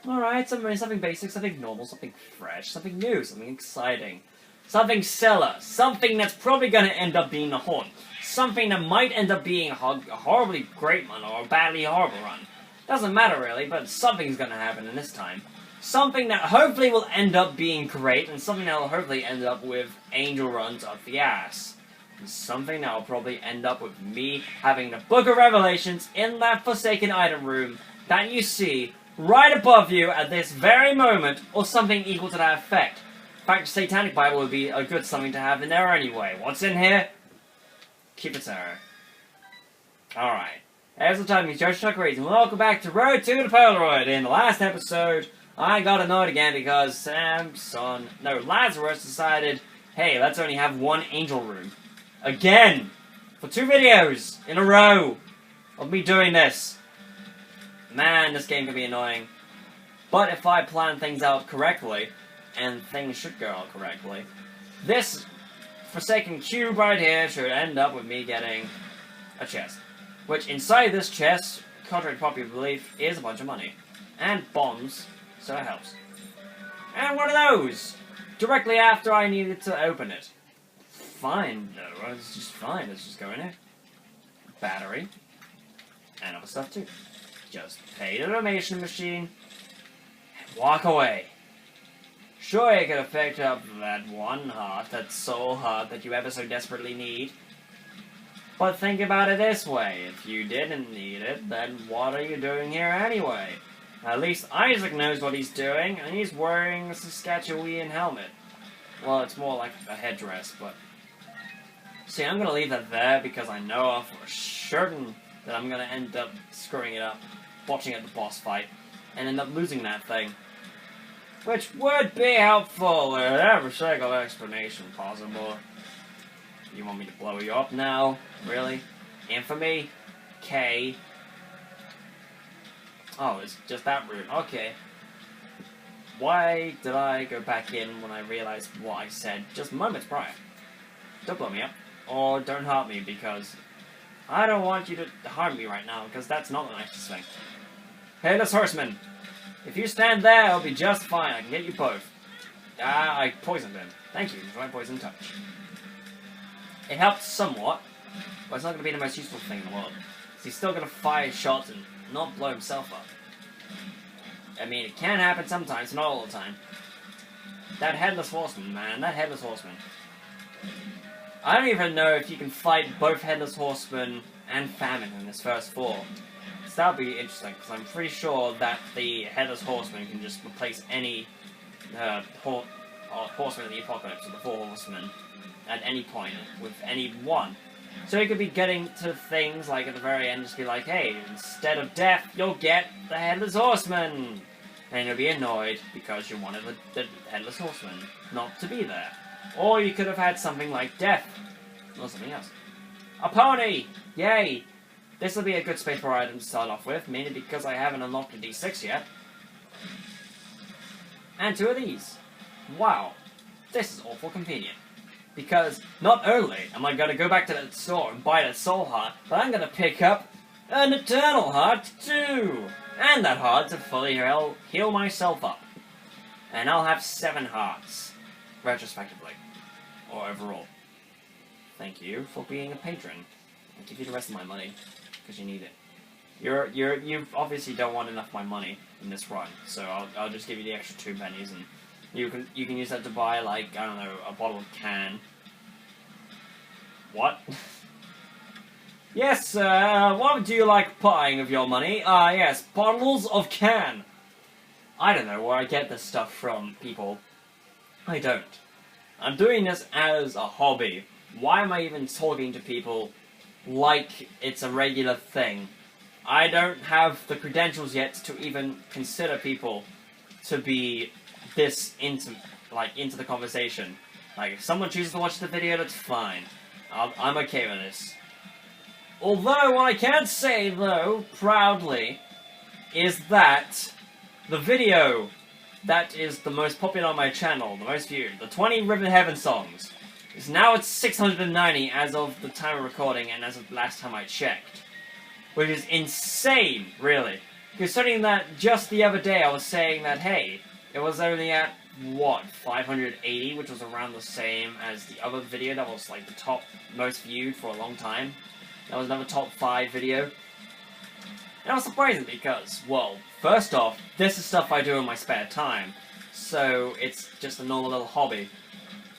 Alright, something basic, something normal, something fresh, something new, something exciting. Something stellar, something that's probably going to end up being a haunt. Something that might end up being a horribly great run or a badly horrible run. Doesn't matter really, but something's going to happen in this time. Something that hopefully will end up being great, and something that will hopefully end up with angel runs up the ass. And something that will probably end up with me having the Book of Revelations in that Forsaken item room that you see right above you at this very moment, or something equal to that effect. In fact, Satanic Bible would be a good something to have in there anyway. What's in here? Keep it terror. Alright. As the time is Josh Chuck Reads, and welcome back to Road to the Polaroid. In the last episode, I got annoyed again because Lazarus decided, hey, let's only have one angel room. Again! For 2 videos in a row of me doing this. Man, this game can be annoying. But if I plan things out correctly, and things should go out correctly, this Forsaken cube right here should end up with me getting a chest. Which inside this chest, contrary to popular belief, is a bunch of money. And bombs, so it helps. And one of those! Directly after I needed to open it. Fine, though. It's just fine. Let's just go in here. Battery. And other stuff, too. Just pay the donation machine and walk away. Sure, you could have picked up that one heart, that soul heart that you ever so desperately need. But think about it this way. If you didn't need it, then what are you doing here anyway? At least Isaac knows what he's doing, and he's wearing a Saskatchewan helmet. Well, it's more like a headdress, but... See, I'm gonna leave that there because I know for certain that I'm gonna end up screwing it up, botching at the boss fight, and end up losing that thing. Which would be helpful with every single explanation possible. You want me to blow you up now? Really? Infamy? K? Oh, it's just that room. Okay. Why did I go back in when I realized what I said just moments prior? Don't blow me up. Or don't hurt me, because I don't want you to harm me right now, because that's not the nicest thing. Headless Horseman! If you stand there, I'll be just fine. I can get you both. I poisoned him. Thank you for my poison touch. It helped somewhat, but it's not going to be the most useful thing in the world. Because he's still going to fire shots and not blow himself up. I mean, it can happen sometimes, not all the time. That Headless Horseman, man. That Headless Horseman. I don't even know if you can fight both Headless Horsemen and Famine in this first fall. So that would be interesting, because I'm pretty sure that the Headless Horseman can just replace any Horseman of the Apocalypse, or the 4 Horsemen, at any point, with any one. So you could be getting to things like at the very end, just be like, hey, instead of death, you'll get the Headless Horseman! And you'll be annoyed because you wanted the Headless Horseman not to be there. Or you could have had something like death, or something else. A pony! Yay! This will be a good space bar item to start off with, mainly because I haven't unlocked a D6 yet. And 2 of these. Wow. This is awful convenient. Because not only am I going to go back to that store and buy that soul heart, but I'm going to pick up an eternal heart too! And that heart to fully heal myself up. And I'll have 7 hearts. Retrospectively. Or overall. Thank you for being a patron. I'll give you the rest of my money. Because you need it. You obviously don't want enough of my money in this run. So I'll just give you the extra 2 pennies and you can use that to buy, like, I don't know, a bottle of can. What? Yes, what do you like buying with your money? Yes, bottles of can. I don't know where I get this stuff from, people. I don't. I'm doing this as a hobby. Why am I even talking to people like it's a regular thing? I don't have the credentials yet to even consider people to be this into the conversation. Like, if someone chooses to watch the video, that's fine. I'm okay with this. Although, what I can say, though, proudly, is that the video that is the most popular on my channel, the most viewed, the 20 Ribbon Heaven songs, is now at 690 as of the time of recording and as of the last time I checked. Which is insane, really. Considering that just the other day I was saying that, hey, it was only at, what, 580, which was around the same as the other video that was, like, the top most viewed for a long time. That was another top 5 video. And that was surprising because, well, first off, this is stuff I do in my spare time. So, it's just a normal little hobby.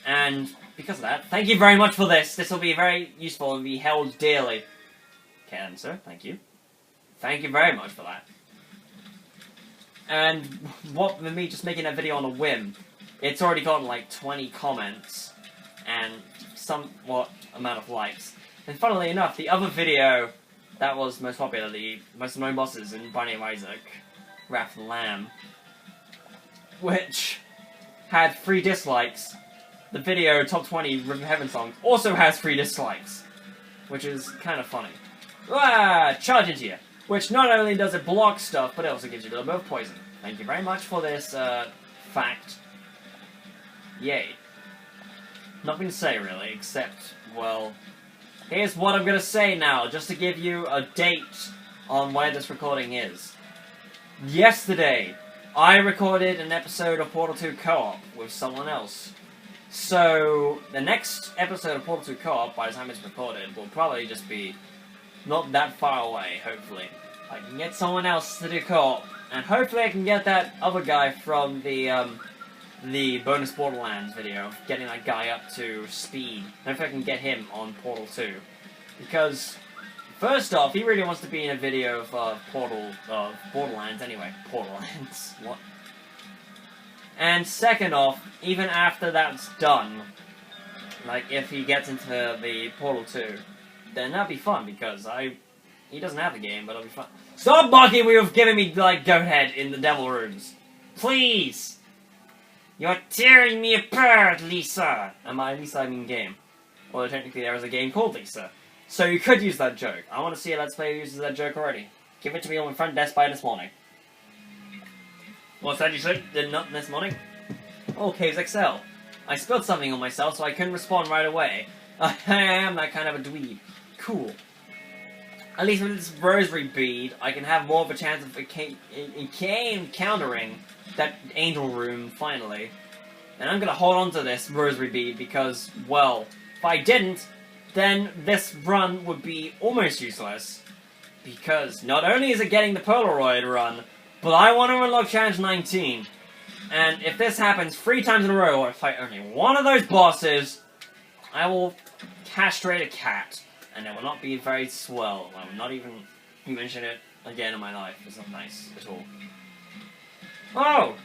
And because of that, thank you very much for this. This will be very useful and be held dearly. Can, sir, thank you. Thank you very much for that. And what with me just making a video on a whim, it's already gotten like 20 comments and somewhat amount of likes. And funnily enough, the other video that was most popular, the most annoying bosses in Binding of Isaac, Wrath of the Lamb, which had 3 dislikes. The video Top 20 River Heaven songs also has 3 dislikes, which is kind of funny. Ah, charge into you. Which not only does it block stuff, but it also gives you a little bit of poison. Thank you very much for this, fact. Yay. Nothing to say, really, except, well, here's what I'm gonna say now, just to give you a date on where this recording is. Yesterday, I recorded an episode of Portal 2 Co-op with someone else. So, the next episode of Portal 2 Co-op, by the time it's recorded, will probably just be not that far away, hopefully. I can get someone else to do co-op, and hopefully I can get that other guy from the bonus Borderlands video, getting that guy up to speed. Hopefully I can get him on Portal 2. Because, first off, he really wants to be in a video of Borderlands anyway. Borderlands, what? And second off, even after that's done, like if he gets into the Portal 2, then that'd be fun, because he doesn't have the game, but it'll be fun. Stop mocking me with giving me, like, goat head in the devil rooms. Please! You're tearing me apart, Lisa! And by Lisa, I mean game. Although technically there is a game called Lisa. So you could use that joke. I want to see a Let's Play who uses that joke already. Give it to me on the front desk by this morning. What's that you said? Did not this morning? Oh, Caves XL. I spilled something on myself, so I couldn't respond right away. I am that kind of a dweeb. Cool. At least with this rosary bead, I can have more of a chance of encountering that angel room, finally. And I'm gonna hold on to this rosary bead because, well, if I didn't, then this run would be almost useless. Because not only is it getting the Polaroid run, but I want to unlock Challenge 19. And if this happens 3 times in a row, or if I only one of those bosses, I will castrate a cat. And it will not be very swell. I will not even mention it again in my life. It's not nice at all. Oh!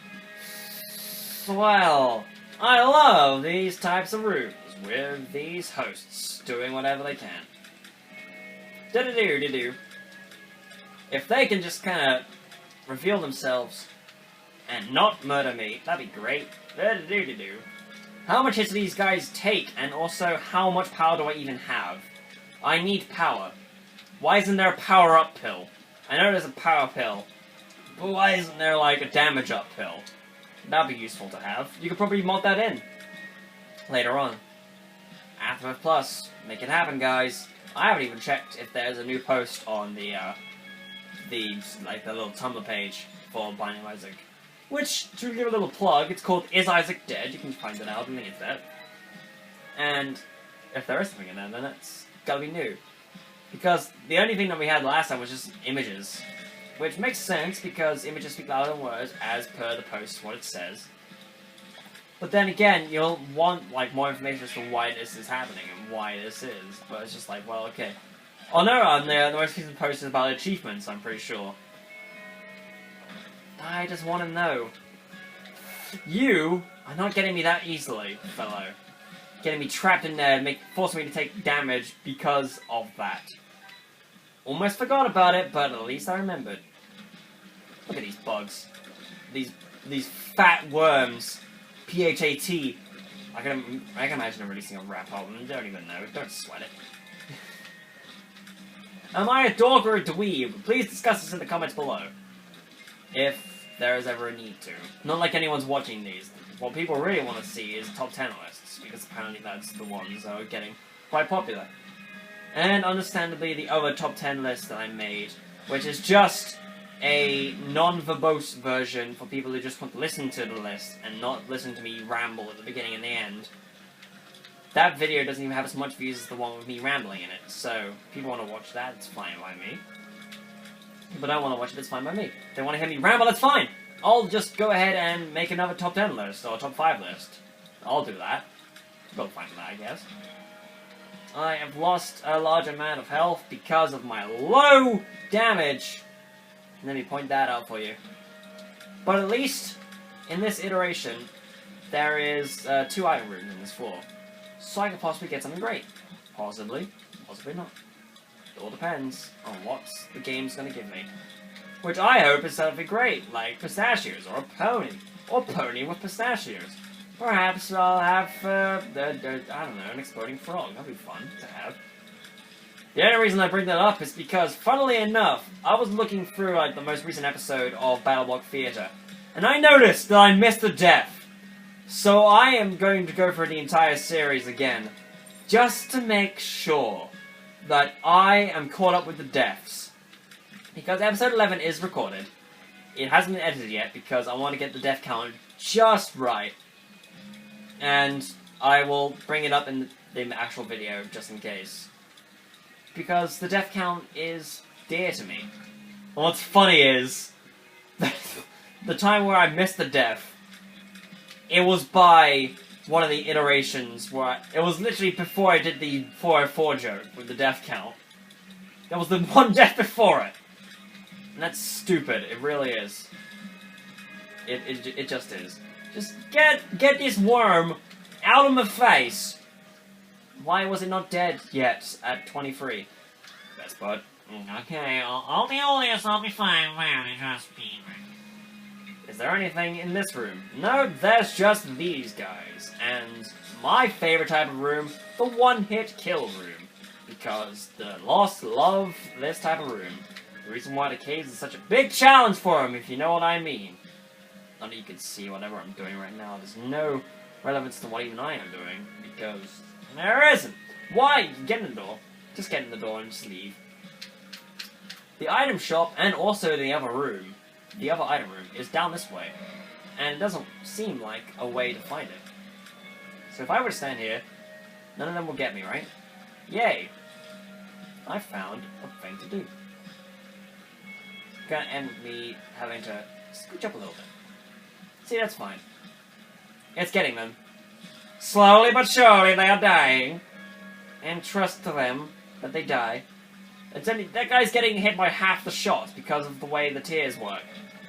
Swell. I love these types of rooms with these hosts doing whatever they can. Do-do-do-do-do. If they can just kind of reveal themselves and not murder me, that'd be great. Do-do-do-do-do. How much hits do these guys take, and also how much power do I even have? I need power. Why isn't there a power-up pill? I know there's a power pill, but why isn't there, like, a damage-up pill? That'd be useful to have. You could probably mod that in later on. Aftermath Plus. Make it happen, guys. I haven't even checked if there's a new post on the little Tumblr page for Binding of Isaac. Which, to give a little plug, it's called Is Isaac Dead? You can find it out on the internet. And if there is something in there, then it's gotta be new. Because the only thing that we had last time was just images. Which makes sense, because images speak louder than words, as per the post, what it says. But then again, you'll want, like, more information as to why this is happening, and why this is. But it's just like, well, okay. Oh no, the most recent post is about achievements, I'm pretty sure. I just want to know. You are not getting me that easily, fellow. Getting me trapped in there, forcing me to take damage because of that. Almost forgot about it, but at least I remembered. Look at these bugs. These fat worms. P-H-A-T. I can imagine them releasing a rap album. Don't even know. Don't sweat it. Am I a dog or a dweeb? Please discuss this in the comments below. If there is ever a need to. Not like anyone's watching these. What people really want to see is top 10 lists, because apparently that's the ones that are getting quite popular. And understandably the other top 10 list that I made, which is just a non-verbose version for people who just want to listen to the list and not listen to me ramble at the beginning and the end. That video doesn't even have as much views as the one with me rambling in it, so if people want to watch that, it's fine by me. If people don't want to watch it, it's fine by me. If they want to hear me ramble, that's fine! I'll just go ahead and make another top 10 list, or top 5 list. I'll do that. We'll find that, I guess. I have lost a large amount of health because of my low damage. Let me point that out for you. But at least, in this iteration, there is 2 item rooms in this floor. So I could possibly get something great. Possibly. Possibly not. It all depends on what the game's going to give me. Which I hope is something great, like pistachios, or a pony. Or pony with pistachios. Perhaps I'll have, I don't know, an exploding frog. That'd be fun to have. The only reason I bring that up is because, funnily enough, I was looking through, like, the most recent episode of Battleblock Theatre, and I noticed that I missed the death. So I am going to go through the entire series again, just to make sure that I am caught up with the deaths. Because episode 11 is recorded. It hasn't been edited yet, because I want to get the death count just right. And I will bring it up in the actual video, just in case. Because the death count is dear to me. And what's funny is, the time where I missed the death, it was by one of the iterations where it was literally before I did the 404 joke with the death count. There was the one death before it. And that's stupid, it really is. It just is. Just get this worm out of my face! Why was it not dead yet at 23? Best bud. Okay, I'll be all this, I'll be fine. Well, just be. Is there anything in this room? No, there's just these guys. And my favorite type of room, the one-hit kill room. Because the Lost love this type of room. The reason why the caves is such a big challenge for them, if you know what I mean. None of you can see whatever I'm doing right now. There's no relevance to what even I am doing, because there isn't. Why? Get in the door. Just get in the door and just leave. The item shop, and also the other room, the other item room, is down this way. And it doesn't seem like a way to find it. So if I were to stand here, none of them will get me, right? Yay! I found a thing to do. Gonna end with me having to scooch up a little bit. See, that's fine. It's getting them. Slowly but surely they are dying. And trust to them that they die. That guy's getting hit by half the shots because of the way the tears work.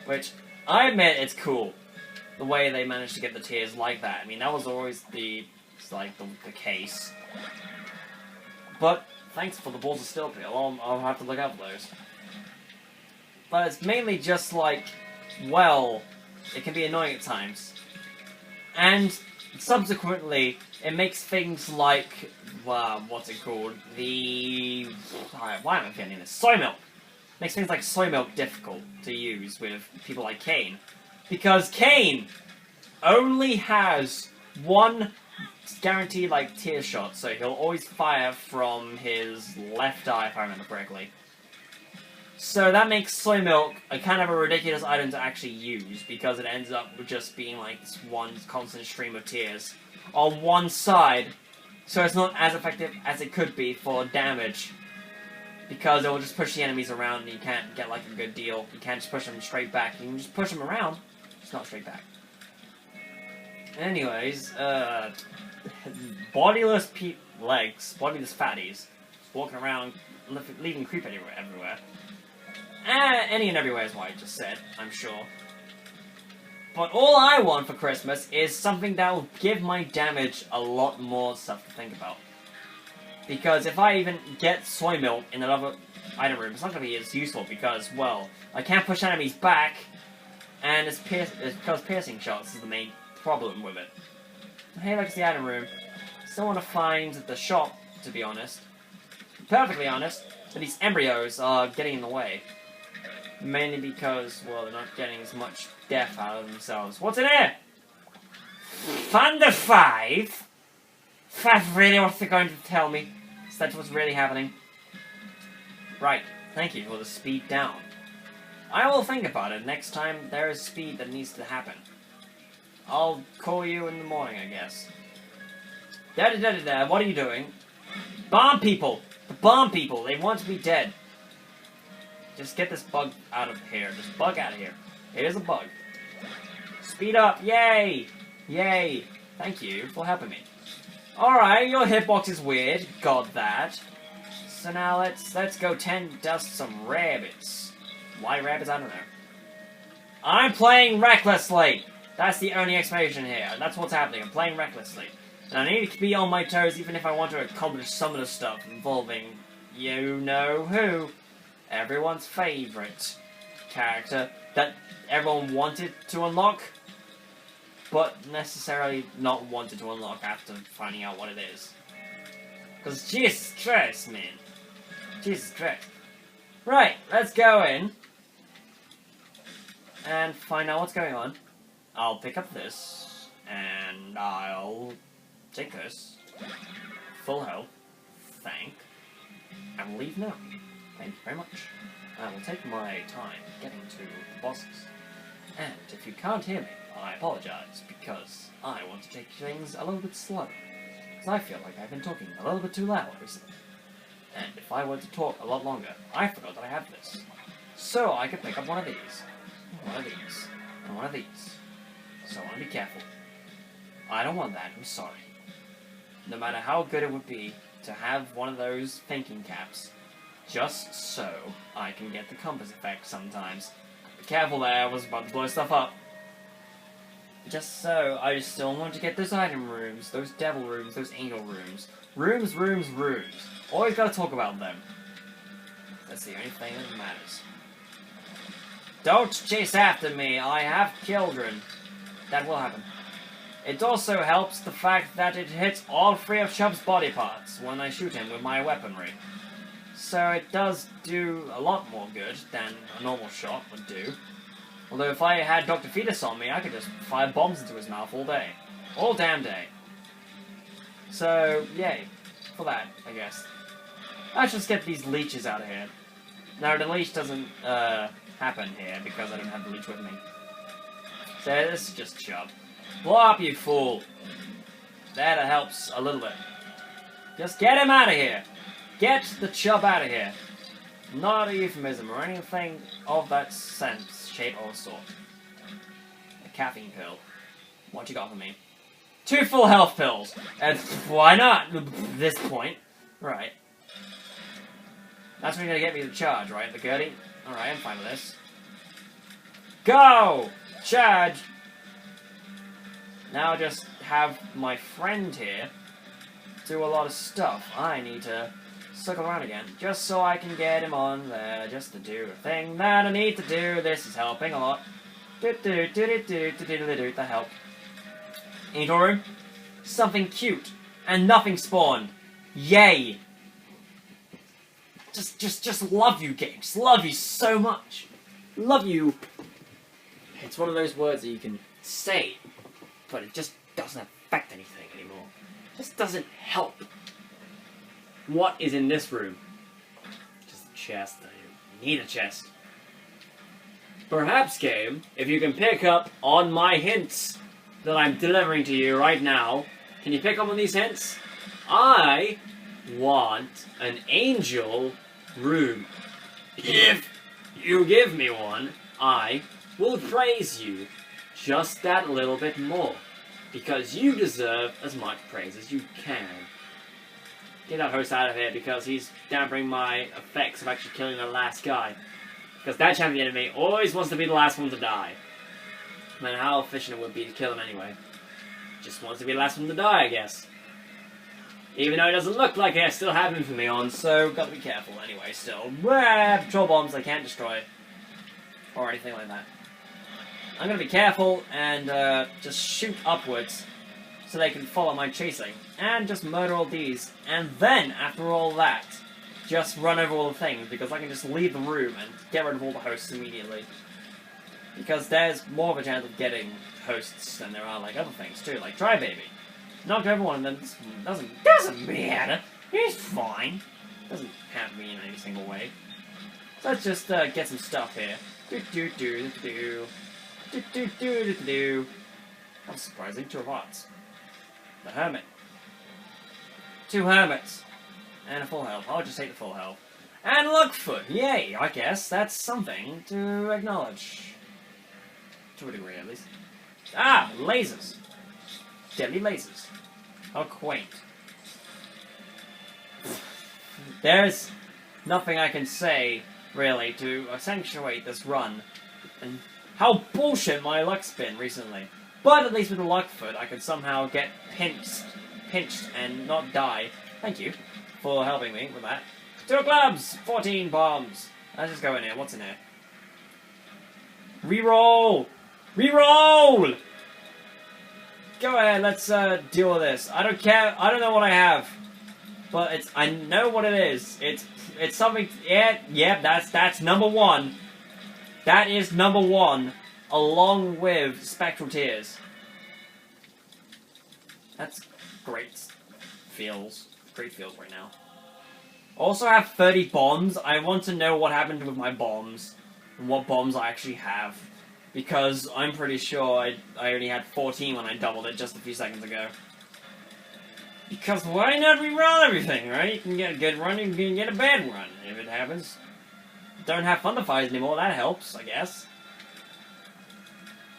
Which, I admit, it's cool. The way they managed to get the tears like that. I mean, that was always the case. But, thanks for the balls of steel peel. I'll have to look out for those. But it's mainly just like, well, it can be annoying at times. And subsequently, it makes things like, what's it called? Why am I forgetting this? Soy milk! Makes things like soy milk difficult to use with people like Kane. Because Kane only has one guaranteed, tear shot, so he'll always fire from his left eye, if I remember correctly. So that makes soy milk a kind of a ridiculous item to actually use, because it ends up with just being this one constant stream of tears on one side, so it's not as effective as it could be for damage, because it will just push the enemies around and you can't get a good deal. You can't just push them straight back. You can just push them around, just not straight back. Anyways, bodiless bodiless fatties, walking around, leaving creep everywhere. Any and everywhere is what I just said, I'm sure. But all I want for Christmas is something that will give my damage a lot more stuff to think about. Because if I even get soy milk in another item room, it's not going to be as useful because, well, I can't push enemies back, and it's because piercing shots is the main problem with it. Hey, look, it's the item room. Still want to find the shop, to be honest. Perfectly honest, but these embryos are getting in the way. Mainly because, well, they're not getting as much death out of themselves. What's in here? Thunder 5? That's really what they're going to tell me. Is that what's really happening? Right. Thank you for the speed down. I will think about it next time there is speed that needs to happen. I'll call you in the morning, I guess. Da-da-da-da-da, what are you doing? Bomb people! The bomb people! They want me dead. Just get this bug out of here. Just bug out of here. It is a bug. Speed up! Yay! Yay! Thank you for helping me. Alright, your hitbox is weird. Got that. So now let's go dust some rabbits. Why rabbits? I don't know. I'm playing recklessly! That's the only explanation here. That's what's happening. I'm playing recklessly. And I need to be on my toes even if I want to accomplish some of the stuff involving you-know-who. Everyone's favourite character that everyone wanted to unlock, but necessarily not wanted to unlock after finding out what it is. Because Jesus Christ, man. Jesus Christ. Right, let's go in and find out what's going on. I'll pick up this, and I'll take this. Full health. Thank. And leave now. Thank you very much. I will take my time getting to the bosses. And if you can't hear me, I apologize, because I want to take things a little bit slow. Because I feel like I've been talking a little bit too loud recently. And if I were to talk a lot longer, I forgot that I have this. So I could pick up one of these, one of these, and one of these. So I want to be careful. I don't want that, I'm sorry. No matter how good it would be to have one of those thinking caps, just so I can get the compass effect sometimes. Be careful there, I was about to blow stuff up. Just so, I still want to get those item rooms, those devil rooms, those angel rooms. Rooms, rooms, rooms. Always gotta talk about them. That's the only thing that matters. Don't chase after me, I have children. That will happen. It also helps the fact that it hits all three of Chubb's body parts when I shoot him with my weaponry. So it does do a lot more good than a normal shot would do. Although if I had Dr. Fetus on me, I could just fire bombs into his mouth all day. All damn day. So, yay. For that, I guess. Let's just get these leeches out of here. Now, the leech doesn't happen here because I don't have the leech with me. So this is just Chubb. Blow up, you fool! That helps a little bit. Just get him out of here! Get the Chubb out of here! Not a euphemism or anything of that sense, shape, or sort. A caffeine pill. What you got for me? 2 full health pills! And why not? At this point. Right. That's what's gonna get me to charge, right? The Gertie? Alright, I'm fine with this. Go! Charge! Now just have my friend here do a lot of stuff. I need to circle around again, just so I can get him on there, just to do a thing that I need to do. This is helping a lot. That helped. Angel room? Something cute. And nothing spawned. Yay! Just love you, games. Love you so much. Love you. It's one of those words that you can say, but it just doesn't affect anything anymore. It just doesn't help. What is in this room? Just a chest. I need a chest. Perhaps, game, if you can pick up on my hints that I'm delivering to you right now, can you pick up on these hints? I want an angel room. If you give me one, I will praise you just that little bit more, because you deserve as much praise as you can. Get that host out of here, because he's dampering my effects of actually killing the last guy. Because that champion enemy always wants to be the last one to die. No matter how efficient it would be to kill him anyway. Just wants to be the last one to die, I guess. Even though it doesn't look like it, I still have infamy on, so gotta be careful anyway, still. Patrol bombs I can't destroy. Or anything like that. I'm gonna be careful and just shoot upwards so they can follow my chasing. And just murder all these. And then, after all that, just run over all the things, because I can just leave the room and get rid of all the hosts immediately. Because there's more of a chance of getting hosts than there are like other things too, like Try Baby. Knocked over one of them, doesn't matter. He's fine. Doesn't have me in any single way. So let's just get some stuff here. Do do do do do do do do do. That's surprising. 2 of hearts. The hermit. 2 hermits. And a full health. I'll just take the full health. And Luckfoot. Yay, I guess that's something to acknowledge. To a degree, at least. Ah, lasers. Deadly lasers. How quaint. There's nothing I can say, really, to accentuate this run. And how bullshit my luck's been recently. But at least with the Luckfoot, I could somehow get pinched and not die. Thank you for helping me with that. 2 clubs! 14 bombs. Let's just go in here. What's in here? Reroll! Reroll! Go ahead, let's deal with this. I don't care. I don't know what I have. But I know what it is. It's something. Yeah, that's number 1. That is number 1, along with Spectral Tears. That's great feels. Great feels right now. Also have 30 bombs. I want to know what happened with my bombs. And what bombs I actually have. Because I'm pretty sure I only had 14 when I doubled it just a few seconds ago. Because why not reroll everything, right? You can get a good run, you can get a bad run, if it happens. Don't have Thunderfires anymore, that helps, I guess.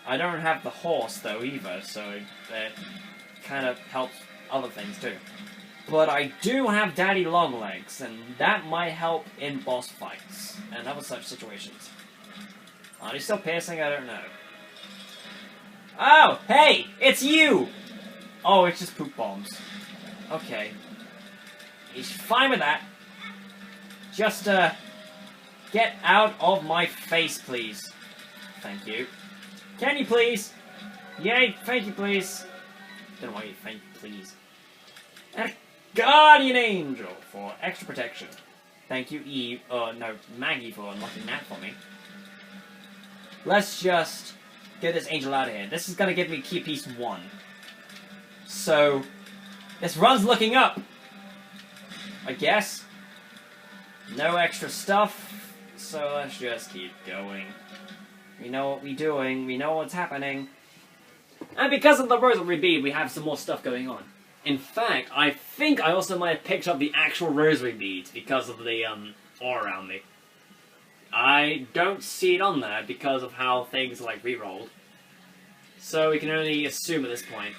I don't have the horse, though, either, so that kind of helps other things, too. But I do have Daddy Longlegs, and that might help in boss fights, and other such situations. Are they still piercing? I don't know. Oh, hey! It's you! Oh, it's just poop bombs. Okay. He's fine with that. Just, get out of my face, please. Thank you. Can you please? Yay, thank you, please. Don't know why you thank you, please. And a Guardian Angel for extra protection. Thank you, Maggie for unlocking that for me. Let's just get this angel out of here. This is gonna give me key piece 1. So, this run's looking up. I guess. No extra stuff. So let's just keep going. We know what we're doing. We know what's happening. And because of the Rosary Bead, we have some more stuff going on. In fact, I think I also might have picked up the actual Rosary Beads because of the aura around me. I don't see it on there because of how things are, like, re-rolled. So we can only assume at this point.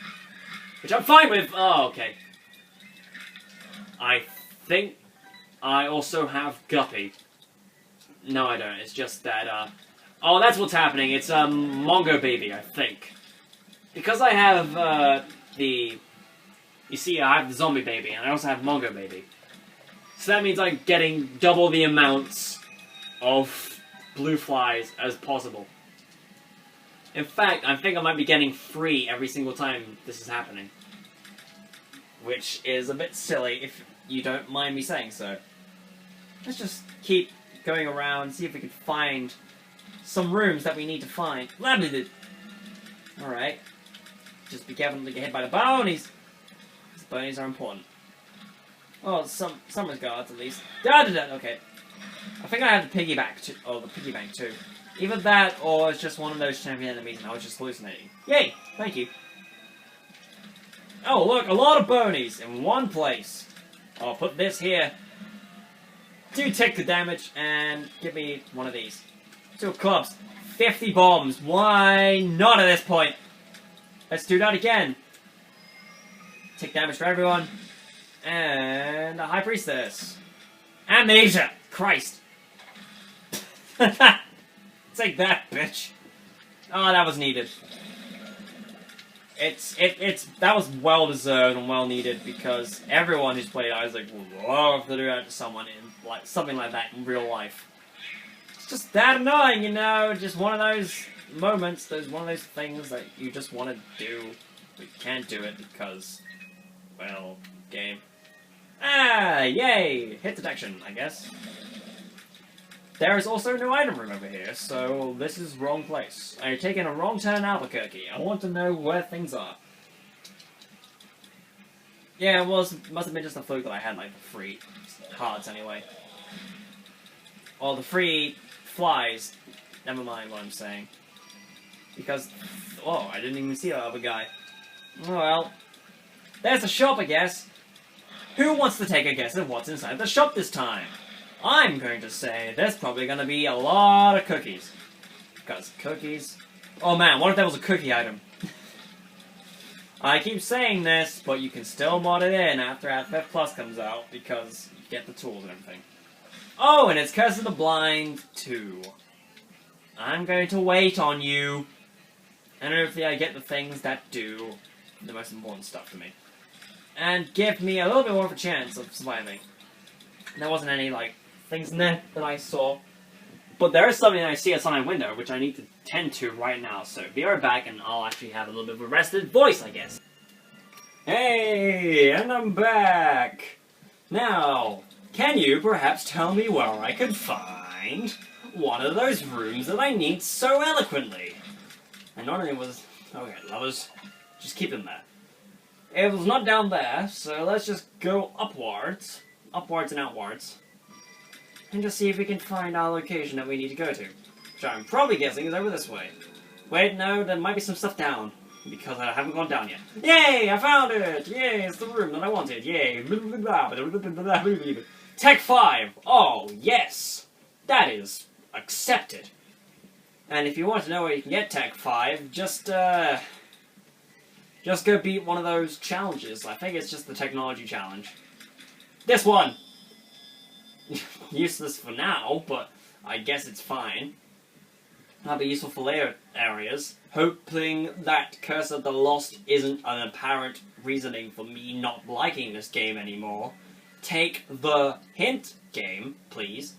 Which I'm fine with! Oh, okay. I think I also have Guppy. No, I don't. It's just that, oh, that's what's happening. It's, Mongo Baby, I think. Because I have, you see, I have the Zombie Baby, and I also have Mongo Baby. So that means I'm getting double the amounts of blue flies as possible. In fact, I think I might be getting 3 every single time this is happening. Which is a bit silly, if you don't mind me saying so. Let's just keep going around, see if we can find some rooms that we need to find. Alright. Just be careful not to get hit by the bonies. These bonies are important. Oh, some regards, at least. Okay. I think I have the piggyback too. Oh, the piggy bank too. Either that, or it's just one of those champion enemies and I was just hallucinating. Yay! Thank you. Oh, look, a lot of bonies in one place. I'll put this here. Do take the damage, and give me one of these. 2 clubs. 50 bombs. Why not at this point? Let's do that again. Take damage for everyone. And a High Priestess. Amnesia! Christ. Take that, bitch. Oh, that was needed. That was well deserved and well needed because everyone who's played Isaac would love to do that to someone in like something like that in real life. It's just that annoying, you know. Just one of those moments. One of those things that you just want to do, but you can't do it because, well, game. Ah, yay! Hit detection, I guess. There is also no item room over here, so this is wrong place. I've taken a wrong turn in Albuquerque. I want to know where things are. Yeah, it must have been just a fluke that I had, like, the free hearts anyway. Or the free flies. Never mind what I'm saying. Because, oh, I didn't even see that other guy. Oh well. There's the shop, I guess. Who wants to take a guess at what's inside the shop this time? I'm going to say there's probably going to be a lot of cookies. Because cookies... Oh man, what if there was a cookie item? I keep saying this, but you can still mod it in after FF Plus comes out, because you get the tools and everything. Oh, and it's Curse of the Blind 2. I'm going to wait on you. And hopefully I get the things that do the most important stuff to me. And give me a little bit more of a chance of surviving. There wasn't any, like, things in there that I saw. But there is something I see outside my window, which I need to tend to right now. So be right back, and I'll actually have a little bit of a rested voice, I guess. Hey, and I'm back! Now, can you perhaps tell me where I could find one of those rooms that I need so eloquently? And not only was... Okay, lovers, just keep them there. It was not down there, so let's just go upwards. Upwards and outwards. And just see if we can find our location that we need to go to. Which I'm probably guessing is over this way. Wait, no, there might be some stuff down. Because I haven't gone down yet. Yay, I found it! Yay, it's the room that I wanted. Yay. Tech 5! Oh, yes! That is accepted. And if you want to know where you can get Tech 5, just go beat one of those challenges. I think it's just the technology challenge. This one! Useless for now, but I guess it's fine. That'll be useful for later areas. Hoping that Curse of the Lost isn't an apparent reasoning for me not liking this game anymore. Take the hint, game, please.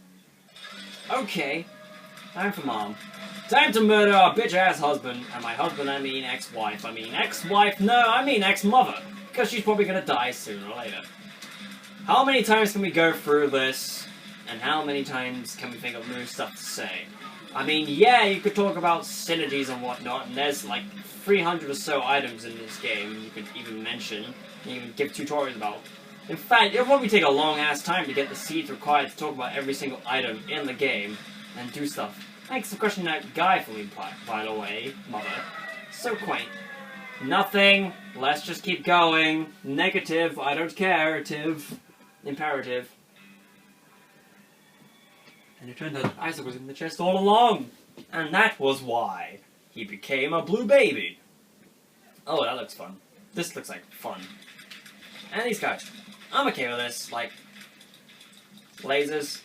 Okay. Time for Mom. Time to murder our bitch-ass husband. And my husband, I mean ex-wife. I mean ex-wife? No, I mean ex-mother. Because she's probably gonna die sooner or later. How many times can we go through this? And how many times can we think of new stuff to say? I mean, yeah, you could talk about synergies and whatnot, and there's like 300 or so items in this game you could even mention, and even give tutorials about. In fact, it'll probably take a long-ass time to get the seeds required to talk about every single item in the game, and do stuff. Thanks for questioning that guy for me, by the way, mother. So quaint. Nothing. Let's just keep going. Negative. I don't care. Imperative. And it turned out Isaac was in the chest all along. And that was why he became a blue baby. Oh, that looks fun. This looks like fun. And these guys. I'm okay with this. Like, lasers.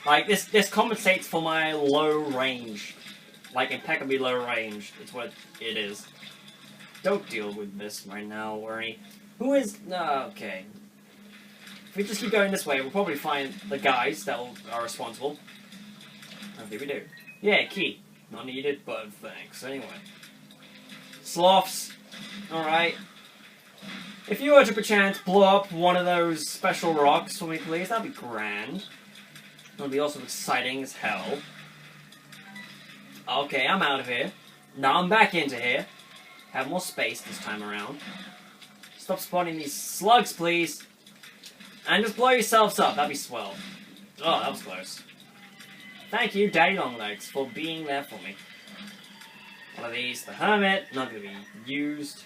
Like, this compensates for my low range. Like, impeccably low range. It's what it is. Don't deal with this right now, worry. Who is... okay. If we just keep going this way, we'll probably find the guys that are responsible. I think we do. Yeah, key. Not needed, but thanks. Anyway. Sloths. Alright. If you were to perchance blow up one of those special rocks for me, please, that'd be grand. That'd be also exciting as hell. Okay, I'm out of here. Now I'm back into here. Have more space this time around. Stop spawning these slugs, please. And just blow yourselves up. That'd be swell. Oh, that was close. Thank you, Daddy Longlegs, for being there for me. One of these, the Hermit. Not going to be used.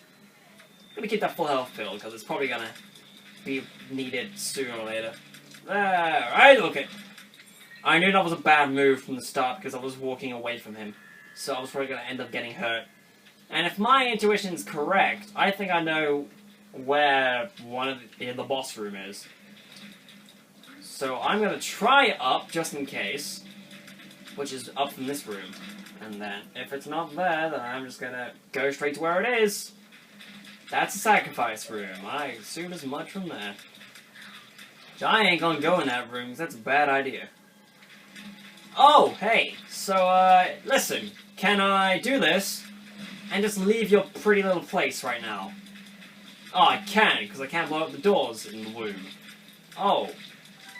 Let me keep that full health pill, because it's probably going to be needed sooner or later. Alright, okay. I knew that was a bad move from the start, because I was walking away from him. So I was probably going to end up getting hurt. And if my intuition's correct, I think I know where one of the boss room is. So I'm going to try up, just in case, which is up from this room. And then, if it's not there, then I'm just going to go straight to where it is. That's a sacrifice room. I assume as much from there. So I ain't going to go in that room, because that's a bad idea. Oh, hey, so, listen, can I do this and just leave your pretty little place right now? Oh, I can, because I can't blow up the doors in the womb. Oh,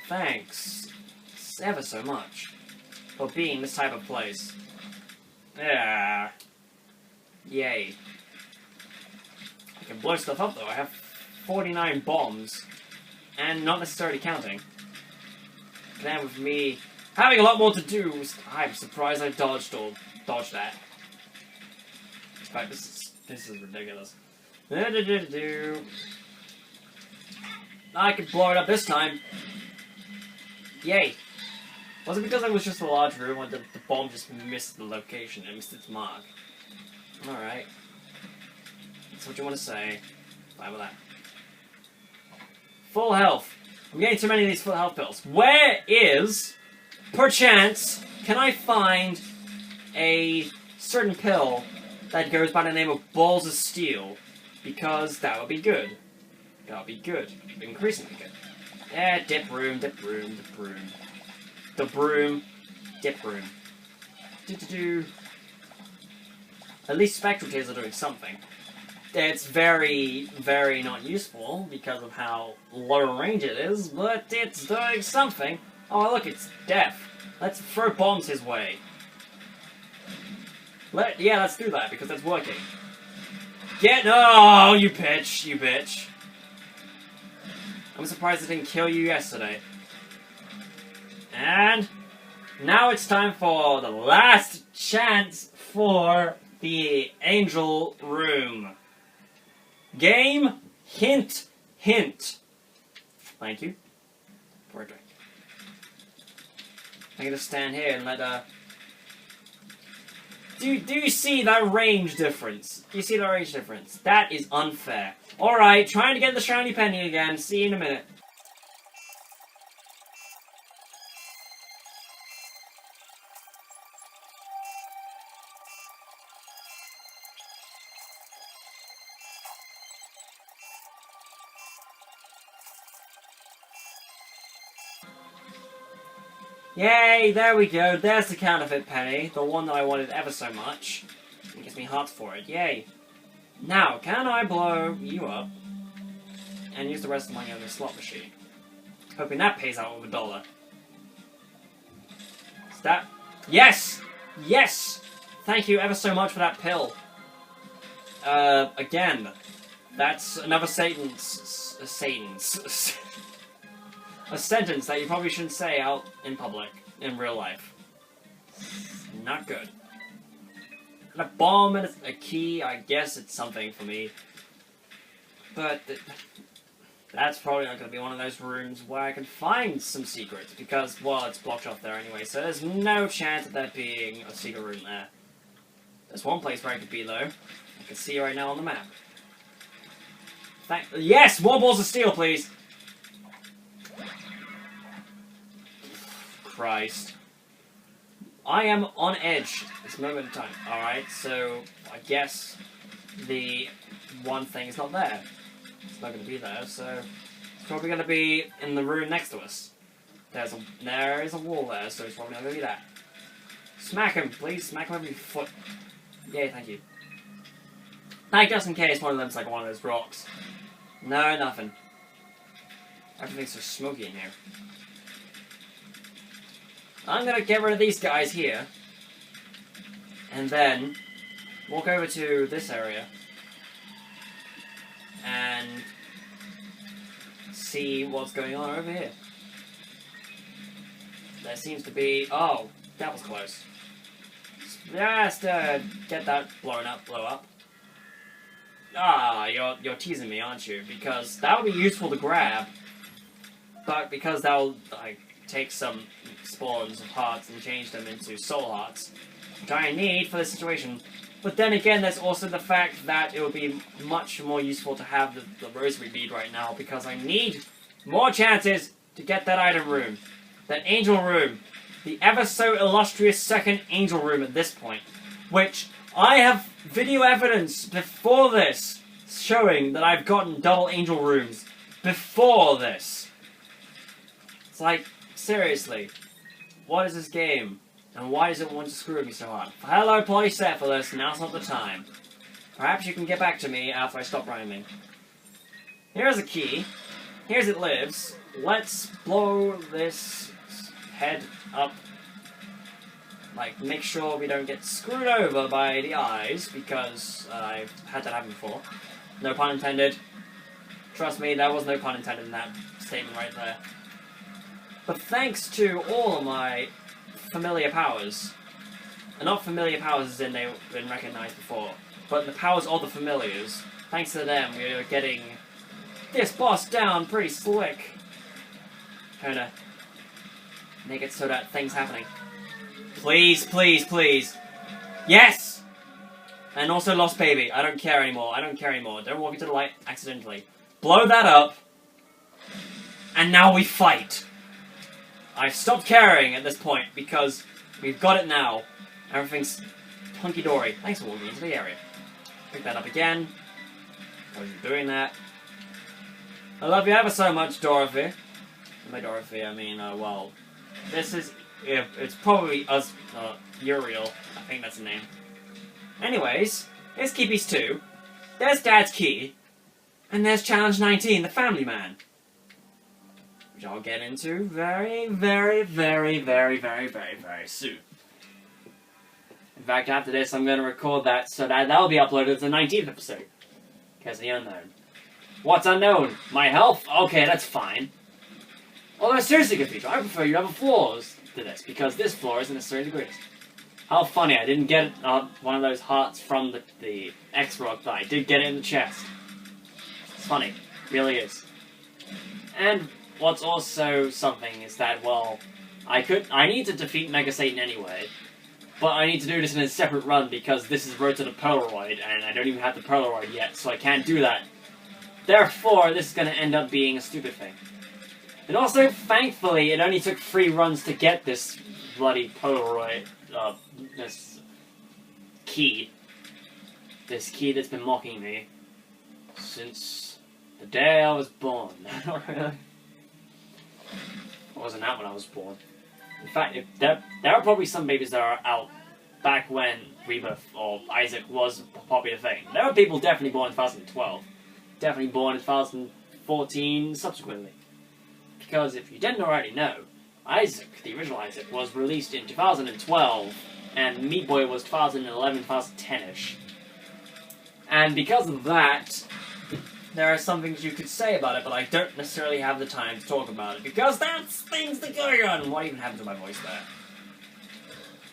thanks ever so much for being this type of place. Yeah. Yay. I can blow stuff up, though. I have 49 bombs, and not necessarily counting. Then with me Having a lot more to do. I'm surprised I dodged that. In fact, this is ridiculous. I could blow it up this time. Yay. Was it because it was just a large room or the bomb just missed the location and missed its mark? Alright. That's what you want to say. Fine with that. Full health. I'm getting too many of these full health pills. Where is, perchance, can I find a certain pill that goes by the name of Balls of Steel? Because that would be good. That would be good. Increasingly good. Yeah, dip room, dip room, dip room. The broom, dip room. Do-do-do. At least spectral tears are doing something. It's very, very not useful because of how low range it is, but it's doing something. Oh, look, it's death. Let's throw bombs his way. Yeah, let's do that because it's working. Oh, you bitch, you bitch. I'm surprised it didn't kill you yesterday. And now it's time for the last chance for the Angel Room. Game, hint, hint. Thank you. For a drink. I'm gonna stand here and let Do you see that range difference? Do you see that range difference? That is unfair. Alright, trying to get the shiny penny again. See you in a minute. Yay, there we go. There's the counterfeit penny. The one that I wanted ever so much. It gives me hearts for it. Yay. Now, can I blow you up and use the rest of the money on the slot machine? Hoping that pays out with $1. Is that... Yes! Yes! Thank you ever so much for that pill. Again, that's another Satan's... a sentence that you probably shouldn't say out in public, in real life. Not good. And a bomb and a key, I guess it's something for me. But that's probably not going to be one of those rooms where I can find some secrets, because, well, it's blocked off there anyway, so there's no chance of there being a secret room there. There's one place where I could be, though. I can see right now on the map. Yes! More balls of steel, please! Christ. I am on edge this moment in time. Alright, so I guess the one thing is not there. It's not going to be there, so it's probably going to be in the room next to us. There is a wall there, so it's probably not going to be that. Smack him, please. Smack him over your foot. Yay, thank you. Like, just in case one of them's like one of those rocks. No, nothing. Everything's so smoky in here. I'm gonna get rid of these guys here. And then walk over to this area. And see what's going on over here. There seems to be... Oh, that was close. Just get that blow up. Ah, you're teasing me, aren't you? Because that would be useful to grab. But because that'll, like, take some spawns of hearts and change them into soul hearts, which I need for this situation. But then again, there's also the fact that it would be much more useful to have the rosary bead right now, because I need more chances to get that item room. That angel room. The ever so illustrious second angel room at this point. Which, I have video evidence before this showing that I've gotten double angel rooms before this. It's like, seriously, what is this game? And why does it want to screw with me so hard? Hello, Polycephalus, now's not the time. Perhaps you can get back to me after I stop rhyming. Here's a key. Here's it lives. Let's blow this head up. Like, make sure we don't get screwed over by the eyes, because I've had that happen before. No pun intended. Trust me, there was no pun intended in that statement right there. But thanks to all of my familiar powers. And not familiar powers as in they've been recognized before, but the powers of the familiars. Thanks to them, we're getting this boss down pretty slick. Trying to make it so that things happening. Please, please, please. Yes! And also Lost Baby. I don't care anymore. I don't care anymore. Don't walk into the light accidentally. Blow that up. And now we fight. I've stopped caring at this point because we've got it now. Everything's hunky-dory. Thanks for walking into the area. Pick that up again. I wasn't doing that. I love you ever so much, Dorothy. By Dorothy, I mean, well, this is, it's probably us, Uriel. I think that's the name. Anyways, there's Key Piece 2. There's Dad's Key. And there's Challenge 19, the Family Man. Which I'll get into very, very, very, very, very, very, very soon. In fact, after this, I'm going to record that so that that'll be uploaded to the 19th episode. Because the unknown. What's unknown? My health? Okay, that's fine. Although seriously, Cathedral, I prefer you have a floors to this, because this floor isn't necessarily the greatest. How funny, I didn't get one of those hearts from the X-Rock, but I did get it in the chest. It's funny. Really is. And what's also something is that, well, I need to defeat Mega Satan anyway, but I need to do this in a separate run because this is Road to the Polaroid, and I don't even have the Polaroid yet, so I can't do that. Therefore, this is going to end up being a stupid thing. And also, thankfully, it only took 3 runs to get this bloody Polaroid, this key. This key that's been mocking me since the day I was born. Not really. I wasn't out when I was born. In fact, there are probably some babies that are out back when Rebirth or Isaac was a popular thing. There are people definitely born in 2012. Definitely born in 2014 subsequently. Because if you didn't already know, Isaac, the original Isaac, was released in 2012, and Meat Boy was 2011, 2010-ish. And because of that, there are some things you could say about it, but I don't necessarily have the time to talk about it, because that's things that go on! What even happened to my voice there?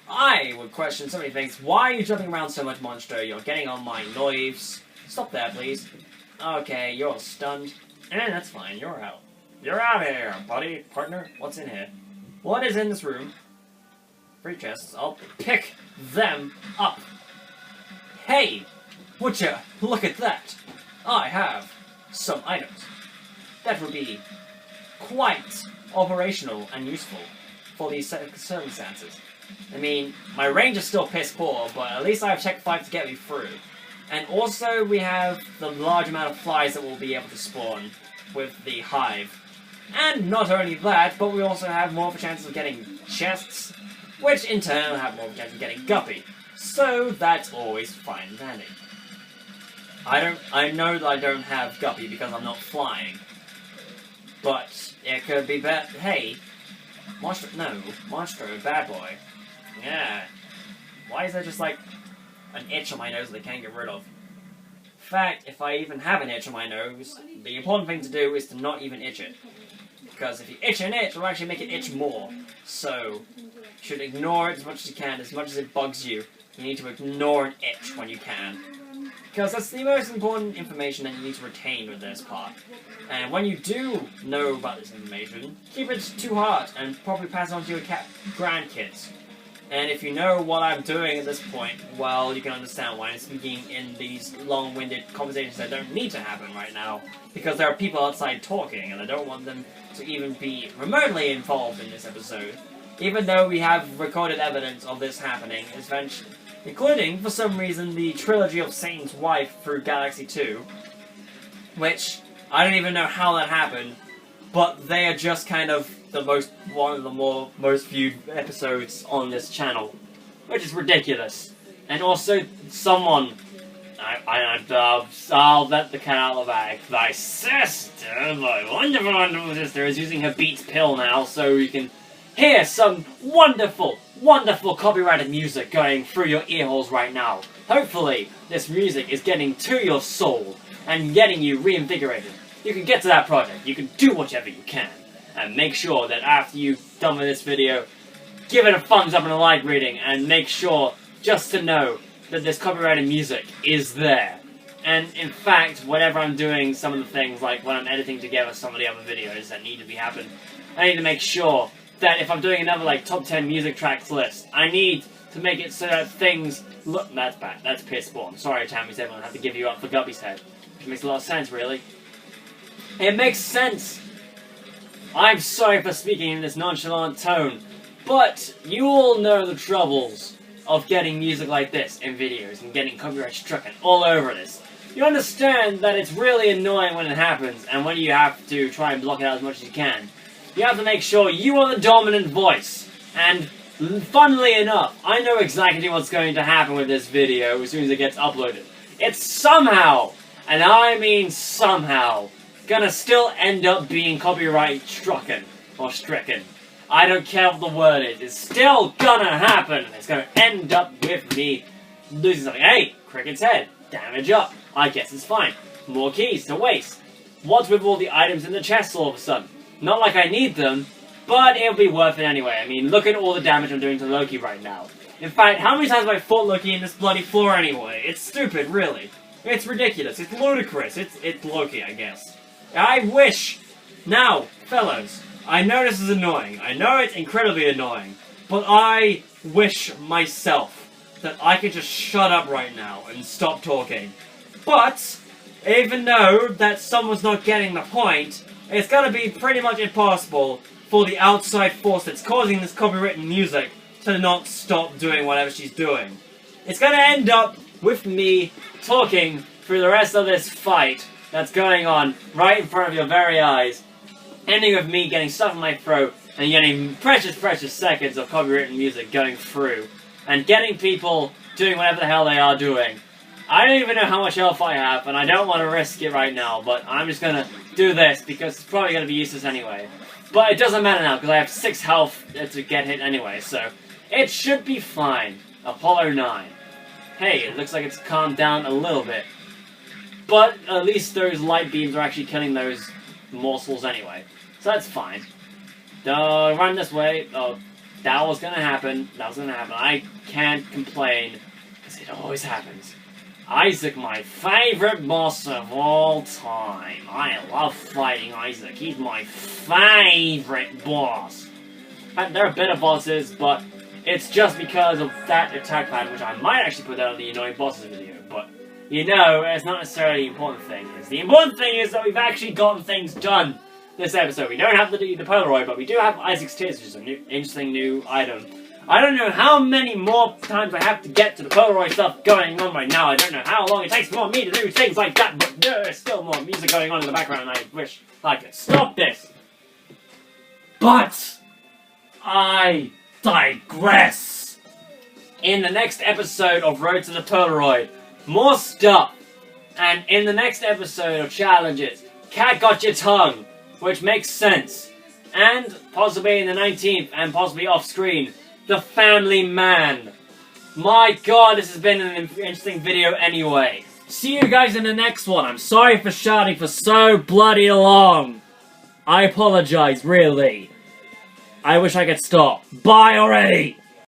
I would question so many things. Why are you jumping around so much, Monster? You're getting on my nerves. Stop that, please. Okay, you're stunned. And that's fine, you're out. You're out of here, buddy, partner. What's in here? What is in this room? 3 chests. I'll pick them up. Hey! Would you look at that? I have some items that would be quite operational and useful for these circumstances. I mean, my range is still piss poor, but at least I have Check 5 to get me through. And also, we have the large amount of flies that we'll be able to spawn with the hive. And not only that, but we also have more of a chance of getting chests, which in turn will have more of a chance of getting guppy. So that's always fine and dandy. I know that I don't have guppy because I'm not flying. But it could be bad. Hey, Monstro, bad boy. Yeah. Why is there just like an itch on my nose that I can't get rid of? In fact, if I even have an itch on my nose, the important thing to do is to not even itch it. Because if you itch an itch, it'll actually make it itch more. So, you should ignore it as much as you can, as much as it bugs you. You need to ignore an itch when you can. Because that's the most important information that you need to retain with this part. And when you do know about this information, keep it to heart and probably pass it on to your grandkids. And if you know what I'm doing at this point, well, you can understand why I'm speaking in these long-winded conversations that don't need to happen right now. Because there are people outside talking, and I don't want them to even be remotely involved in this episode. Even though we have recorded evidence of this happening, eventually, including, for some reason, the trilogy of Satan's Wife through Galaxy 2, which I don't even know how that happened, but they are just kind of one of the most viewed episodes on this channel, which is ridiculous. And also, someone, I'll let the cat out of the bag. My sister, my wonderful, wonderful sister, is using her Beats pill now, so you can hear some wonderful, wonderful copyrighted music going through your ear holes right now. Hopefully, this music is getting to your soul and getting you reinvigorated. You can get to that project. You can do whatever you can. And make sure that after you've done with this video, give it a thumbs up and a like rating, and make sure just to know that this copyrighted music is there. And in fact, whenever I'm doing some of the things, like when I'm editing together some of the other videos that need to be happening, I need to make sure that if I'm doing another like top 10 music tracks list, I need to make it so that things look... That's bad. That's piss poor. I'm sorry, Tammy's everyone. I have to give you up for Guppy's head. Which makes a lot of sense, really. It makes sense. I'm sorry for speaking in this nonchalant tone, but you all know the troubles of getting music like this in videos and getting copyright stricken all over this. You understand that it's really annoying when it happens, and when you have to try and block it out as much as you can. You have to make sure you are the dominant voice, and funnily enough, I know exactly what's going to happen with this video as soon as it gets uploaded. It's somehow, and I mean somehow, gonna still end up being copyright stricken, or stricken. I don't care what the word is, it's still gonna happen. It's gonna end up with me losing something. Hey, Cricket's head, damage up. I guess it's fine. More keys to waste. What's with all the items in the chest all of a sudden? Not like I need them, but it'll be worth it anyway. I mean, look at all the damage I'm doing to Loki right now. In fact, how many times have I fought Loki in this bloody floor anyway? It's stupid, really. It's ridiculous. It's ludicrous. It's Loki, I guess. I wish... Now, fellows, I know this is annoying. I know it's incredibly annoying. But I wish myself that I could just shut up right now and stop talking. But, even though that someone's not getting the point, it's gonna be pretty much impossible for the outside force that's causing this copywritten music to not stop doing whatever she's doing. It's gonna end up with me talking through the rest of this fight that's going on right in front of your very eyes, ending with me getting stuff in my throat and getting precious seconds of copywritten music going through, and getting people doing whatever the hell they are doing. I don't even know how much health I have, and I don't want to risk it right now, but I'm just gonna do this because it's probably gonna be useless anyway. But it doesn't matter now, because I have 6 health to get hit anyway, so it should be fine. Apollo 9. Hey, it looks like it's calmed down a little bit. But at least those light beams are actually killing those morsels anyway. So that's fine. Run this way. Oh, that was gonna happen. That was gonna happen. I can't complain, because it always happens. Isaac, my favorite boss of all time. I love fighting Isaac. He's my favorite boss. And there are better bosses, but it's just because of that attack pattern, which I might actually put out in the annoying bosses video. But, you know, it's not necessarily the important thing. The important thing is that we've actually gotten things done this episode. We don't have the Polaroid, but we do have Isaac's Tears, which is an interesting new item. I don't know how many more times I have to get to the Polaroid stuff going on right now. I don't know how long it takes for me to do things like that, but there's still more music going on in the background, and I wish I could stop this. But I digress. In the next episode of Road to the Polaroid, more stuff. And in the next episode of Challenges, Cat Got Your Tongue, which makes sense. And possibly in the 19th, and possibly off-screen, The Family Man. My god, this has been an interesting video anyway. See you guys in the next one. I'm sorry for shouting for so bloody long. I apologize, really. I wish I could stop. Bye already!